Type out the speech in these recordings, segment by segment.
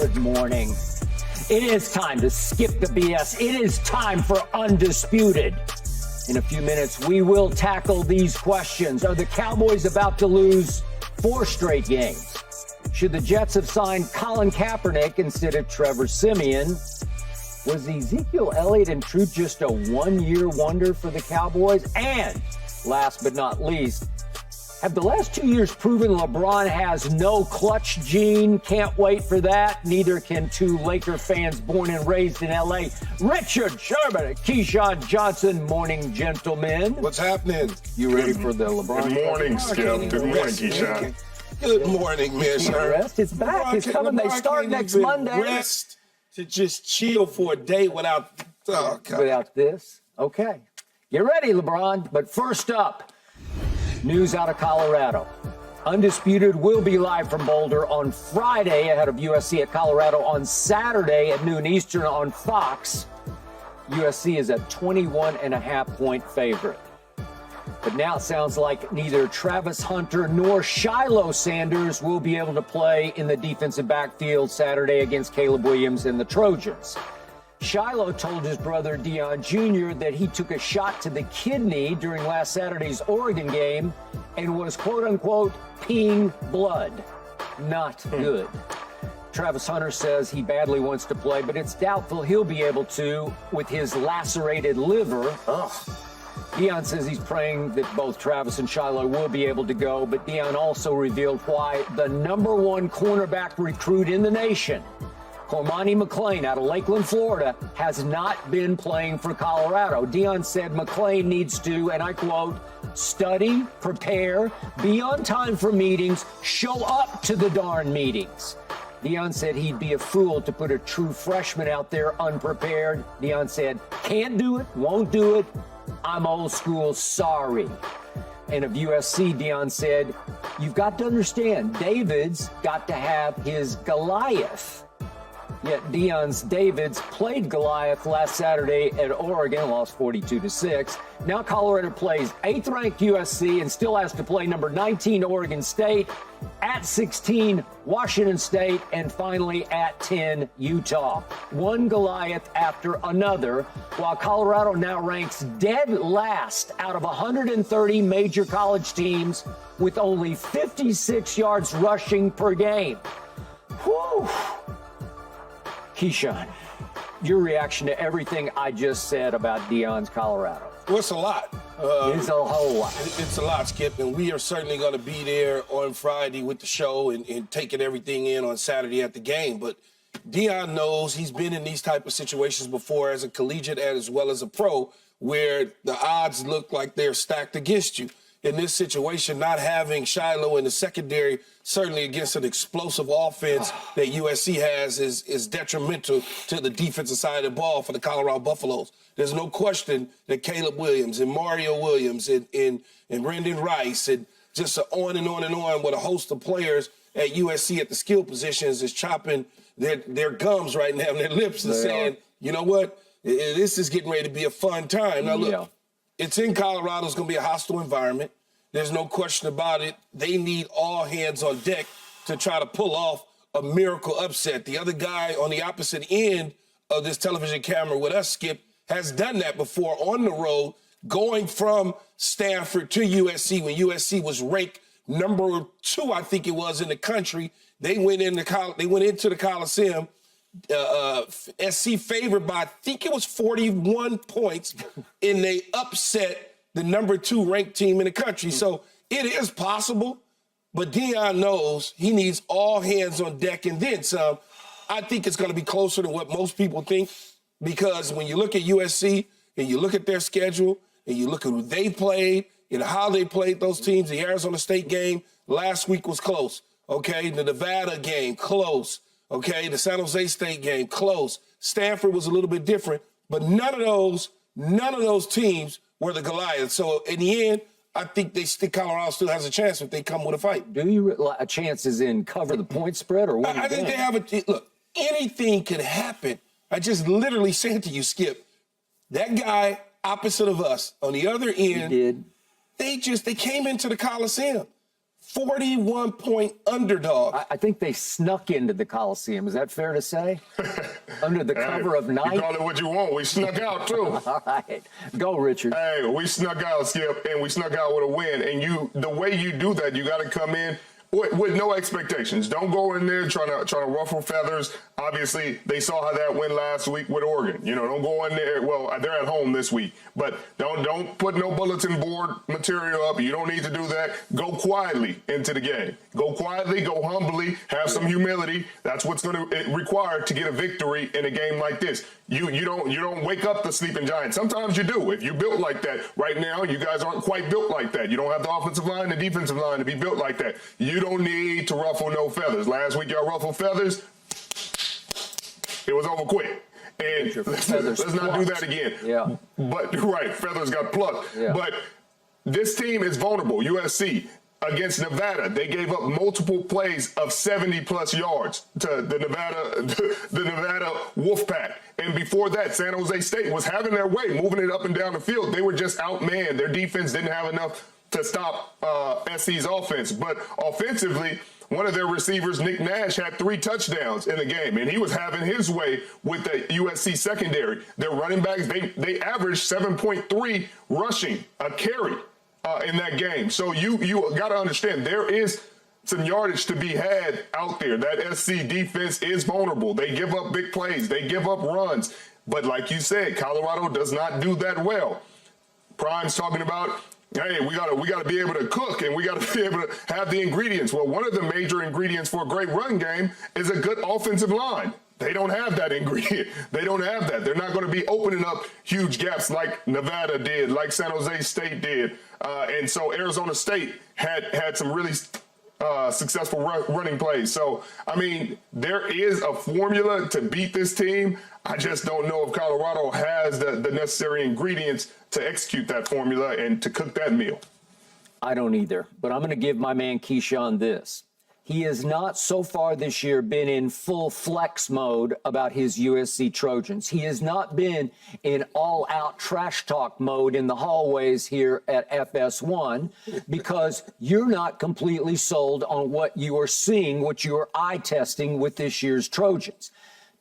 Good morning. It is time to skip the BS. It is time for Undisputed. In a few minutes, we will tackle these questions. Are the Cowboys about to lose 4 straight games? Should the Jets have signed Colin Kaepernick instead of Trevor Siemian? Was Ezekiel Elliott in truth just a one-year wonder for the Cowboys? And last but not least, have the last 2 years proven LeBron has no clutch gene? Can't wait for that. Neither can 2 Laker fans born and raised in L.A. Richard Sherman and Keyshawn Johnson. Morning, gentlemen. What's happening? You ready for the LeBron? Good morning, Skip. Good morning, Keyshawn. Good morning, man. Rest. It's back. LeBron It's coming. They start next Monday. Rest to just chill for a day without this. Okay. Get ready, LeBron. But first up, news out of Colorado. Undisputed will be live from Boulder on Friday ahead of USC at Colorado on Saturday at noon Eastern on Fox. USC is a 21.5-point favorite. But now it sounds like neither Travis Hunter nor Shilo Sanders will be able to play in the defensive backfield Saturday against Caleb Williams and the Trojans. Shilo told his brother Deion Jr. that he took a shot to the kidney during last Saturday's Oregon game and was, quote-unquote, peeing blood. Not good. Travis Hunter says he badly wants to play, but it's doubtful he'll be able to with his lacerated liver. Deion says he's praying that both Travis and Shilo will be able to go, but Deion also revealed why the #1 cornerback recruit in the nation, Cormani McLean out of Lakeland, Florida, has not been playing for Colorado. Deion said McLean needs to, and I quote, study, prepare, be on time for meetings, show up to the darn meetings. Deion said he'd be a fool to put a true freshman out there unprepared. Deion said, can't do it, won't do it. I'm old school, sorry. And of USC, Deion said, you've got to understand, David's got to have his Goliath. Yet Deion's Davids played Goliath last Saturday at Oregon, lost 42-6. Now Colorado plays 8th-ranked USC and still has to play number 19 Oregon State, at 16 Washington State, and finally at 10 Utah. One Goliath after another, while Colorado now ranks dead last out of 130 major college teams with only 56 yards rushing per game. Whew. Keyshawn, your reaction to everything I just said about Deion's Colorado? Well, it's a lot. It's a whole lot. It's a lot, Skip, and we are certainly going to be there on Friday with the show and taking everything in on Saturday at the game. But Deion knows he's been in these type of situations before as a collegiate as well as a pro, where the odds look like they're stacked against you. In this situation, not having Shilo in the secondary, certainly against an explosive offense that USC has, is detrimental to the defensive side of the ball for the Colorado Buffaloes. There's no question that Caleb Williams and Mario Williams and Brendan Rice and just on and on and on with a host of players at USC at the skill positions is chopping their gums right now and their lips and saying, you know what, this is getting ready to be a fun time. Now, look. It's in Colorado. It's going to be a hostile environment. There's no question about it. They need all hands on deck to try to pull off a miracle upset. The other guy on the opposite end of this television camera with us, Skip, has done that before on the road, going from Stanford to USC when USC was ranked number 2, I think it was, in the country. They went into the Coliseum. SC favored by, I think it was 41 points, and they upset the number 2 ranked team in the country. So it is possible, but Deion knows he needs all hands on deck and then some. I think it's going to be closer to what most people think, because when you look at USC and you look at their schedule and you look at who they played and how they played those teams, the Arizona State game last week was close, okay? The Nevada game, close. Okay, the San Jose State game, close. Stanford was a little bit different, but none of those teams were the Goliath. So in the end, I think Colorado still has a chance if they come with a fight. Do you a chance is in cover the point spread or win? I think they have look, anything could happen. I just literally said to you, Skip, that guy opposite of us on the other end, they came into the Coliseum. 41-point underdog. I think they snuck into the Coliseum. Is that fair to say? Under the cover of night? You call it what you want. We snuck out, too. All right. Go, Richard. Hey, we snuck out, Skip, and we snuck out with a win. And the way you do that, you got to come in with no expectations. Don't go in there trying to ruffle feathers. Obviously, they saw how that went last week with Oregon. You know, don't go in there. Well, they're at home this week, but don't put no bulletin board material up. You don't need to do that. Go quietly into the game. Go quietly. Go humbly. Have some humility. That's what's going to require to get a victory in a game like this. You don't wake up the sleeping giant. Sometimes you do. If you built like that, right now you guys aren't quite built like that. You don't have the offensive line, the defensive line to be built like that. You don't need to ruffle no feathers. Last week y'all ruffled feathers. It was over quick. And let's not do that again. Yeah. But right, feathers got plucked. Yeah. But this team is vulnerable. USC against Nevada, they gave up multiple plays of 70-plus yards to the Nevada Wolfpack. And before that, San Jose State was having their way, moving it up and down the field. They were just outmanned. Their defense didn't have enough to stop SC's offense. But offensively, one of their receivers, Nick Nash, had 3 touchdowns in the game, and he was having his way with the USC secondary. Their running backs, they averaged 7.3 rushing a carry in that game. So you got to understand, there is some yardage to be had out there. That SC defense is vulnerable. They give up big plays. They give up runs. But like you said, Colorado does not do that well. Prime's talking about, hey, we gotta be able to cook, and we gotta be able to have the ingredients. Well, one of the major ingredients for a great run game is a good offensive line. They don't have that ingredient. They don't have that. They're not going to be opening up huge gaps like Nevada did, like San Jose State did. And so Arizona State had some really successful running plays. So, I mean, there is a formula to beat this team. I just don't know if Colorado has the necessary ingredients to execute that formula and to cook that meal. I don't either, but I'm going to give my man Keyshawn this. He has not so far this year been in full flex mode about his USC Trojans. He has not been in all-out trash talk mode in the hallways here at FS1 because you're not completely sold on what you are seeing, what you are eye testing with this year's Trojans.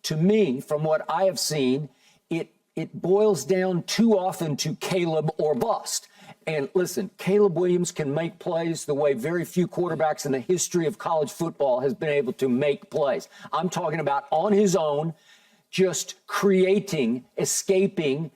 To me, from what I have seen, it boils down too often to Caleb or bust. And listen, Caleb Williams can make plays the way very few quarterbacks in the history of college football has been able to make plays. I'm talking about on his own, just creating, escaping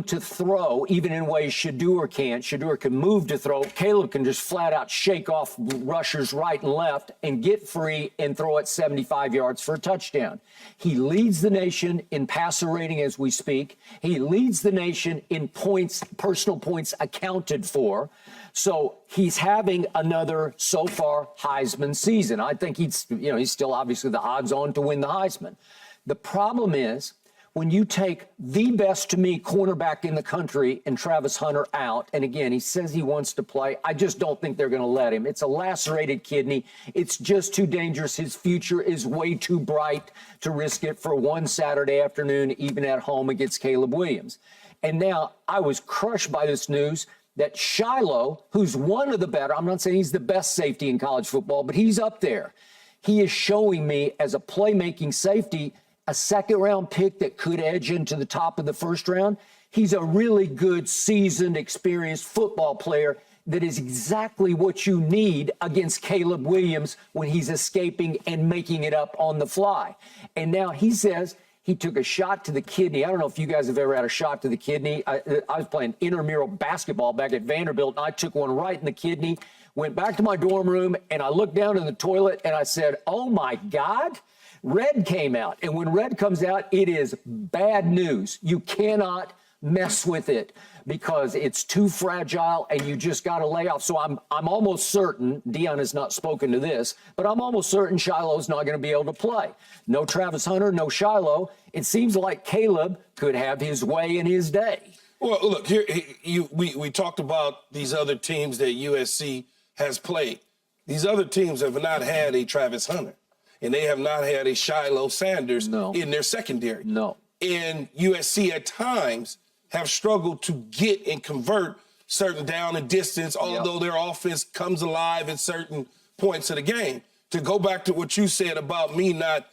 to throw, even in ways Shedeur can't. Shedeur can move to throw. Caleb can just flat out shake off rushers right and left and get free and throw it 75 yards for a touchdown. He leads the nation in passer rating as we speak. He leads the nation in points, personal points accounted for. So he's having another, so far, Heisman season. I think he's still obviously the odds on to win the Heisman. The problem is, when you take the best, to me, cornerback in the country and Travis Hunter out, and again, he says he wants to play, I just don't think they're going to let him. It's a lacerated kidney. It's just too dangerous. His future is way too bright to risk it for one Saturday afternoon, even at home against Caleb Williams. And now I was crushed by this news that Shilo, who's one of the better, I'm not saying he's the best safety in college football, but he's up there. He is showing me as a playmaking safety a second-round pick that could edge into the top of the first round. He's a really good, seasoned, experienced football player that is exactly what you need against Caleb Williams when he's escaping and making it up on the fly. And now he says he took a shot to the kidney. I don't know if you guys have ever had a shot to the kidney. I was playing intramural basketball back at Vanderbilt, and I took one right in the kidney, went back to my dorm room, and I looked down in the toilet, and I said, oh, my God. Red came out, and when red comes out, it is bad news. You cannot mess with it because it's too fragile, and you just got to lay off. So I'm almost certain, Deion has not spoken to this, but I'm almost certain Shiloh's not going to be able to play. No Travis Hunter, no Shilo. It seems like Caleb could have his way in his day. Well, look, here we talked about these other teams that USC has played. These other teams have not had a Travis Hunter. And they have not had a Shilo Sanders in their secondary. No. And USC at times have struggled to get and convert certain down and distance, although their offense comes alive at certain points of the game. To go back to what you said about me not,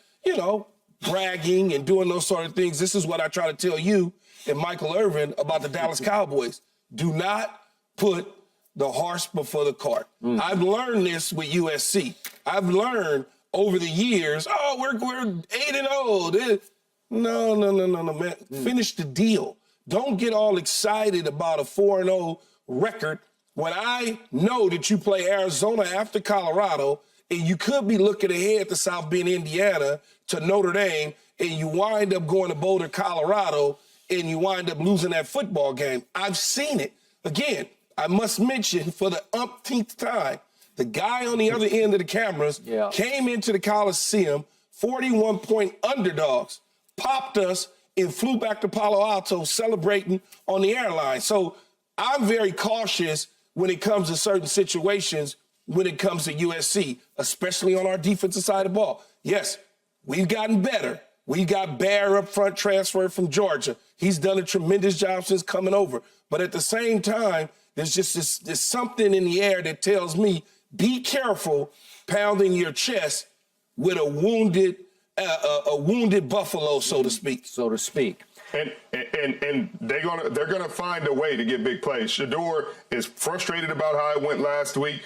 bragging and doing those sort of things, this is what I try to tell you and Michael Irvin about the Dallas Cowboys. Do not put the horse before the cart. I've learned this with USC. I've learned over the years, we're 8-0. No, man. Finish the deal. Don't get all excited about a 4-0 record when I know that you play Arizona after Colorado, and you could be looking ahead to South Bend, Indiana, to Notre Dame, and you wind up going to Boulder, Colorado, and you wind up losing that football game. I've seen it. Again, I must mention for the umpteenth time, the guy on the other end of the cameras came into the Coliseum, 41-point underdogs, popped us, and flew back to Palo Alto celebrating on the airline. So I'm very cautious when it comes to certain situations when it comes to USC, especially on our defensive side of the ball. Yes, we've gotten better. We got Bear up front, transferred from Georgia. He's done a tremendous job since coming over. But at the same time, there's just there's something in the air that tells me, be careful pounding your chest with a wounded buffalo, so to speak. And they're gonna find a way to get big plays. Shedeur is frustrated about how it went last week.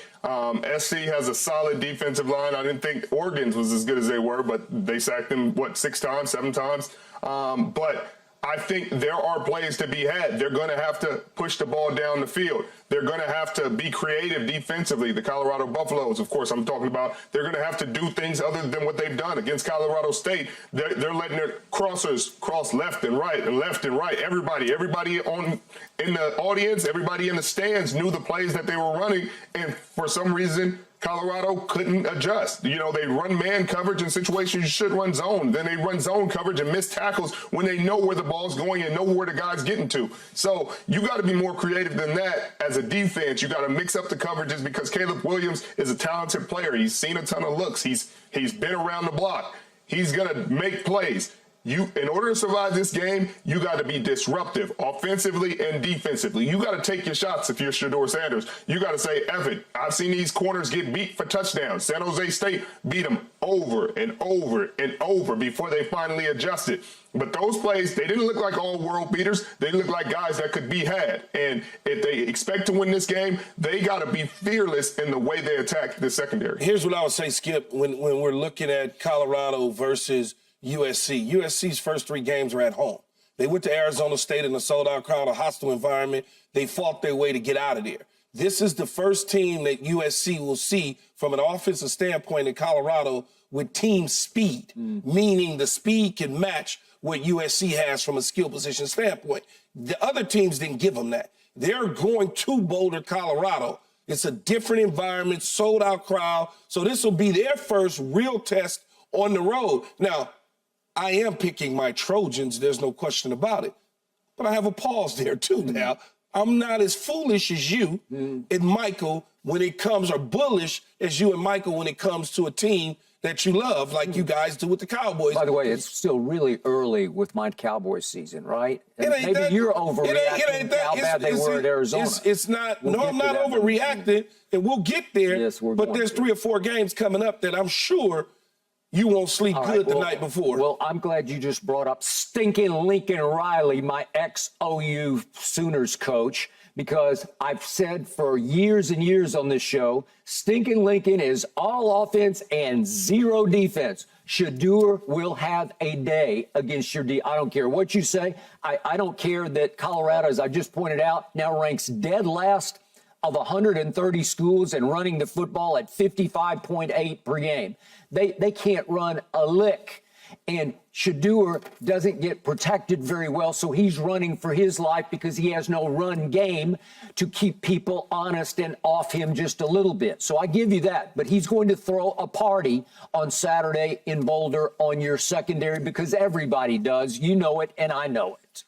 SC has a solid defensive line. I didn't think Oregon's was as good as they were, but they sacked them, 6 times, 7 times? But I think there are plays to be had. They're going to have to push the ball down the field. They're going to have to be creative defensively. The Colorado Buffaloes, of course, I'm talking about, they're going to have to do things other than what they've done against Colorado State. They're letting their crossers cross left and right and left and right. Everybody in the audience, everybody in the stands knew the plays that they were running, and for some reason, Colorado couldn't adjust. They run man coverage in situations you should run zone. Then they run zone coverage and miss tackles when they know where the ball's going and know where the guy's getting to. So you got to be more creative than that as a defense. You got to mix up the coverages because Caleb Williams is a talented player. He's seen a ton of looks. He's been around the block. He's going to make plays. In order to survive this game, you got to be disruptive offensively and defensively. You got to take your shots if you're Shedeur Sanders. You got to say, F it. I've seen these corners get beat for touchdowns. San Jose State beat them over and over and over before they finally adjusted. But those plays, they didn't look like all world beaters. They looked like guys that could be had. And if they expect to win this game, they got to be fearless in the way they attack the secondary. Here's what I would say, Skip, when we're looking at Colorado versus USC. USC's first 3 games were at home. They went to Arizona State in a sold-out crowd, a hostile environment. They fought their way to get out of there. This is the first team that USC will see from an offensive standpoint in Colorado with team speed, meaning the speed can match what USC has from a skill position standpoint. The other teams didn't give them that. They're going to Boulder, Colorado. It's a different environment, sold-out crowd. So this will be their first real test on the road. Now, I am picking my Trojans, there's no question about it. But I have a pause there, too, now. I'm not as foolish as you and Michael when it comes, or bullish as you and Michael when it comes to a team that you love, like you guys do with the Cowboys. By the way, it's still really early with my Cowboys season, right? Maybe you're overreacting to how bad they were at Arizona. It's not, no, I'm not overreacting, and we'll get there. Yes, but there's 3 or 4 games coming up that I'm sure you won't sleep good the night before. Well, I'm glad you just brought up stinking Lincoln Riley, my ex-OU Sooners coach, because I've said for years and years on this show, stinking Lincoln is all offense and 0 defense. Shedeur will have a day against your D. I don't care what you say. I don't care that Colorado, as I just pointed out, now ranks dead last of 130 schools and running the football at 55.8 per game. They can't run a lick. And Shedeur doesn't get protected very well, so he's running for his life because he has no run game to keep people honest and off him just a little bit. So I give you that. But he's going to throw a party on Saturday in Boulder on your secondary because everybody does. You know it, and I know it.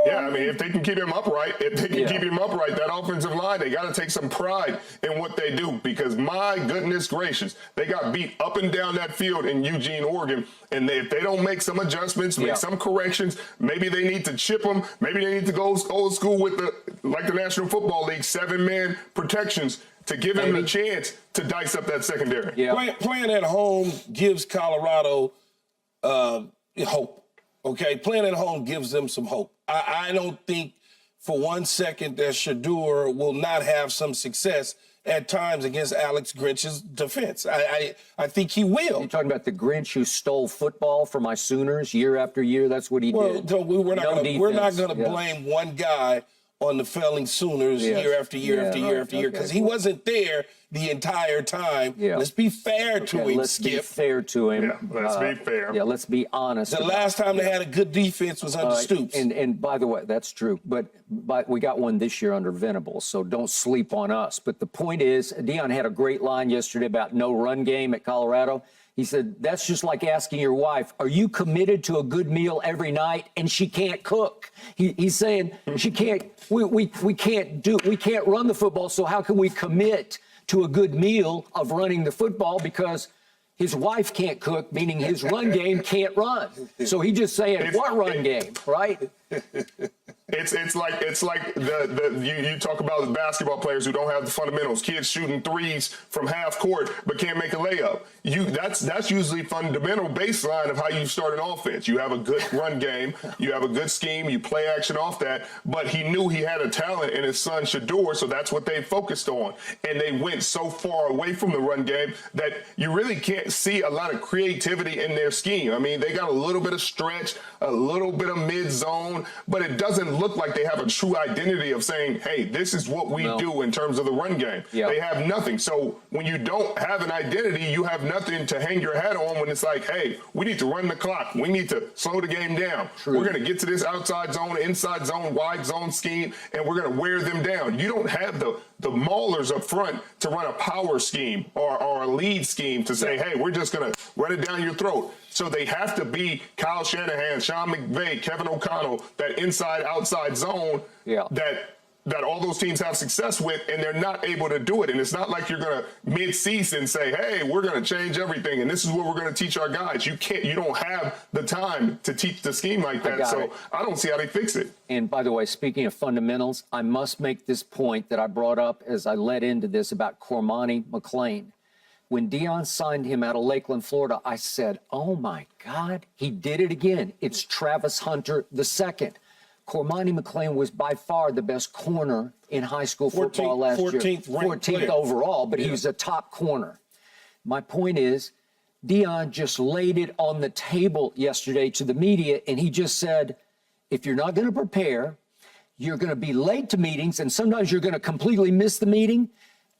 Yeah, I mean, if they can keep him upright, that offensive line, they got to take some pride in what they do, because my goodness gracious, they got beat up and down that field in Eugene, Oregon, and if they don't make some adjustments, make some corrections, maybe they need to chip them, maybe they need to go old school with the National Football League, 7-man protections to give him a chance to dice up that secondary. Yeah. Playing at home gives Colorado hope. Okay, playing at home gives them some hope. I don't think for 1 second that Shedeur will not have some success at times against Alex Grinch's defense. I think he will. You're talking about the Grinch who stole football from my Sooners year after year? That's what he did. Well, we're not going to blame one guy on the failing Sooners year after year after year after year, because he wasn't there the entire time. Let's be fair to him, let's Skip. be fair to him. Let's be fair. Yeah, let's be honest. The last time they had a good defense was under Stoops. And by the way, that's true. But we got one this year under Venables, so don't sleep on us. But the point is, Deion had a great line yesterday about no run game at Colorado. He said, that's just like asking your wife, are you committed to a good meal every night and she can't cook? He's saying she can't, we can't run the football, so how can we commit to a good meal of running the football, because his wife can't cook, meaning his run game can't run. So he just saying, what run game, right? It's like you talk about the basketball players who don't have the fundamentals, kids shooting threes from half court but can't make a layup. That's usually fundamental baseline of how you start an offense. You have a good run game, you have a good scheme, you play action off that, but he knew he had a talent in his son Shedeur, so that's what they focused on. And they went so far away from the run game that you really can't see a lot of creativity in their scheme. I mean, they got a little bit of stretch, a little bit of mid-zone, but it doesn't look like they have a true identity of saying, hey, this is what we do in terms of the run game. They have nothing. So when you don't have an identity, you have nothing to hang your hat on when it's like, hey, we need to run the clock. We need to slow the game down. We're going to get to this outside zone, inside zone, wide zone scheme, and we're going to wear them down. You don't have the maulers up front to run a power scheme or a lead scheme to say, hey, we're just going to run it down your throat. So they have to be Kyle Shanahan, Sean McVay, Kevin O'Connell, that inside-outside zone that all those teams have success with, and they're not able to do it. And it's not like you're going to mid-season say, hey, we're going to change everything, and this is what we're going to teach our guys. You don't have the time to teach the scheme like that. So I don't see how they fix it. And by the way, speaking of fundamentals, I must make this point that I brought up as I led into this about Cormani McLean. When Deion signed him out of Lakeland, Florida, I said, oh, my God, he did it again. It's Travis Hunter II. Cormani McLean was by far the best corner in high school football last year. 14th overall, but he was a top corner. My point is, Deion just laid it on the table yesterday to the media, and he just said, if you're not going to prepare, you're going to be late to meetings, and sometimes you're going to completely miss the meeting.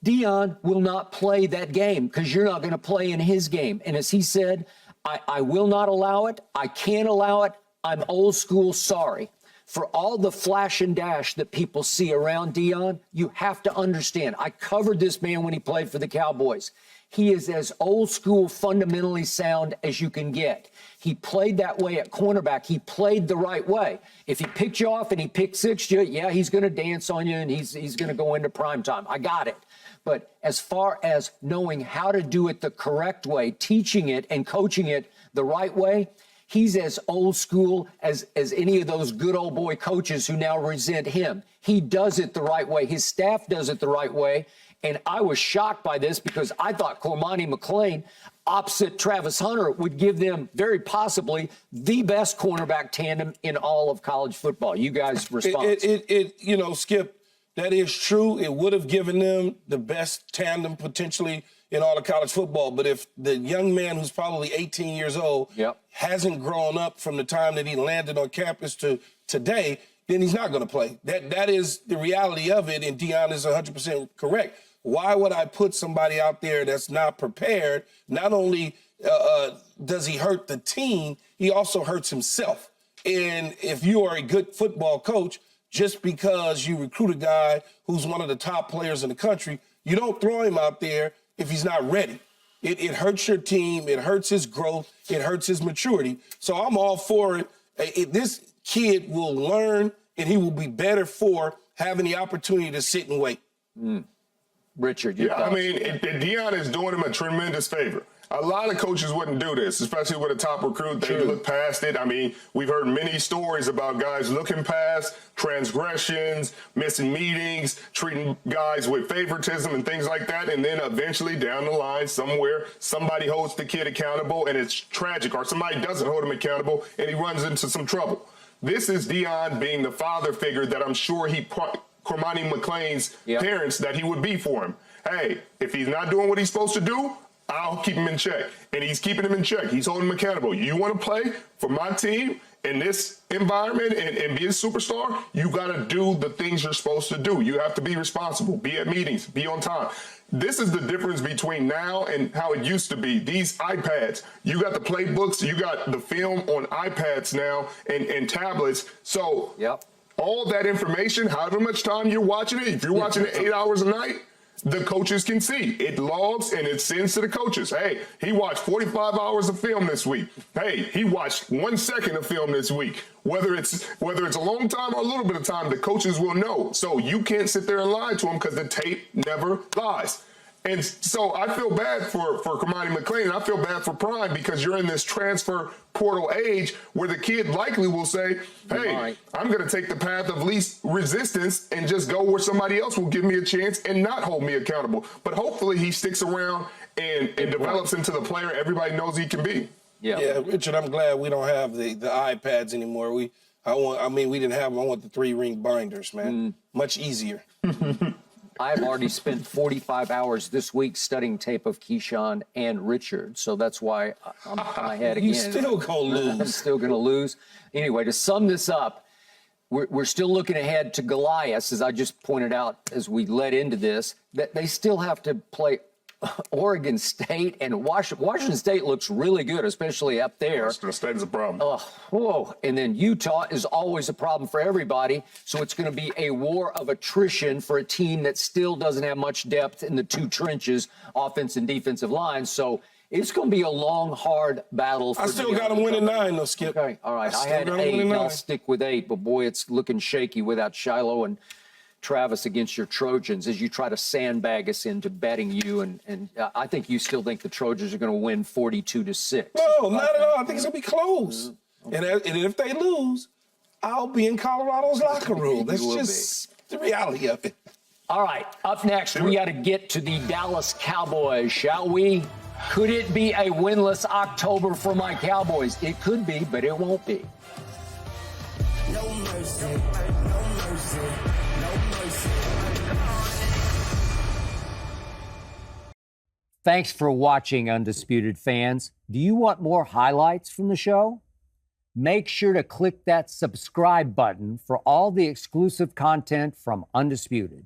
Deion will not play that game because you're not going to play in his game. And as he said, I will not allow it. I can't allow it. I'm old school, sorry. For all the flash and dash that people see around Deion, you have to understand. I covered this man when he played for the Cowboys. He is as old school, fundamentally sound as you can get. He played that way at cornerback. He played the right way. If he picked you off and he picked six you, yeah, he's going to dance on you and he's going to go into prime time. I got it. But as far as knowing how to do it the correct way, teaching it and coaching it the right way, he's as old school as any of those good old boy coaches who now resent him. He does it the right way. His staff does it the right way. And I was shocked by this because I thought Cormani McLean, opposite Travis Hunter, would give them very possibly the best cornerback tandem in all of college football. You guys respond. Skip, that is true. It would have given them the best tandem potentially in all of college football. But if the young man who's probably 18 years old hasn't grown up from the time that he landed on campus to today, then he's not going to play. That is the reality of it, and Deion is 100% correct. Why would I put somebody out there that's not prepared? Not only does he hurt the team, he also hurts himself. And if you are a good football coach, just because you recruit a guy who's one of the top players in the country, you don't throw him out there if he's not ready. It hurts your team. It hurts his growth. It hurts his maturity. So I'm all for it. kid will learn and he will be better for having the opportunity to sit and wait. Richard, I mean, Deion is doing him a tremendous favor. A lot of coaches wouldn't do this, especially with a top recruit. They look past it. I mean, we've heard many stories about guys looking past transgressions, missing meetings, treating guys with favoritism and things like that. And then eventually down the line somewhere, somebody holds the kid accountable and it's tragic, or somebody doesn't hold him accountable and he runs into some trouble. This is Deion being the father figure that I'm sure Cormani McLean's parents that he would be for him. Hey, if he's not doing what he's supposed to do, I'll keep him in check. And he's keeping him in check. He's holding him accountable. You want to play for my team in this environment and be a superstar, you got to do the things you're supposed to do. You have to be responsible, be at meetings, be on time. This is the difference between now and how it used to be. These iPads, you got the playbooks, you got the film on iPads now and tablets. So all that information, however much time you're watching it, if you're watching it 8 hours a night, the coaches can see. It logs and it sends to the coaches. Hey, he watched 45 hours of film this week. Hey, he watched 1 second of film this week. Whether it's a long time or a little bit of time, the coaches will know. So you can't sit there and lie to them because the tape never lies. And so I feel bad for Cormani McLean, and I feel bad for Prime because you're in this transfer portal age where the kid likely will say, hey, I'm going to take the path of least resistance and just go where somebody else will give me a chance and not hold me accountable. But hopefully he sticks around and develops into the player everybody knows he can be. Yeah, Richard, I'm glad we don't have the iPads anymore. We didn't have them. I want the 3-ring binders, man. Much easier. I've already spent 45 hours this week studying tape of Keyshawn and Richard, so that's why I'm in my head again. You still gonna lose. I'm still gonna lose. Anyway, to sum this up, we're still looking ahead to Goliath, as I just pointed out as we led into this, that they still have to play Oregon State, and Washington State looks really good, especially up there. Washington State is a problem. And then Utah is always a problem for everybody. So it's going to be a war of attrition for a team that still doesn't have much depth in the two trenches, offense and defensive lines. So it's going to be a long, hard battle. I still got them winning 9, though, Skip. Okay, all right. I had 8. I'll stick with 8, but boy, it's looking shaky without Shilo and Travis against your Trojans as you try to sandbag us into betting you, and I think you still think the Trojans are going to win 42-6. No, not at all. I think it's going to be close. And if they lose, I'll be in Colorado's locker room. That's just the reality of it. All right, up next, we got to get to the Dallas Cowboys, shall we? Could it be a winless October for my Cowboys? It could be, but it won't be. No mercy, no mercy, no mercy. Thanks for watching, Undisputed fans. Do you want more highlights from the show? Make sure to click that subscribe button for all the exclusive content from Undisputed.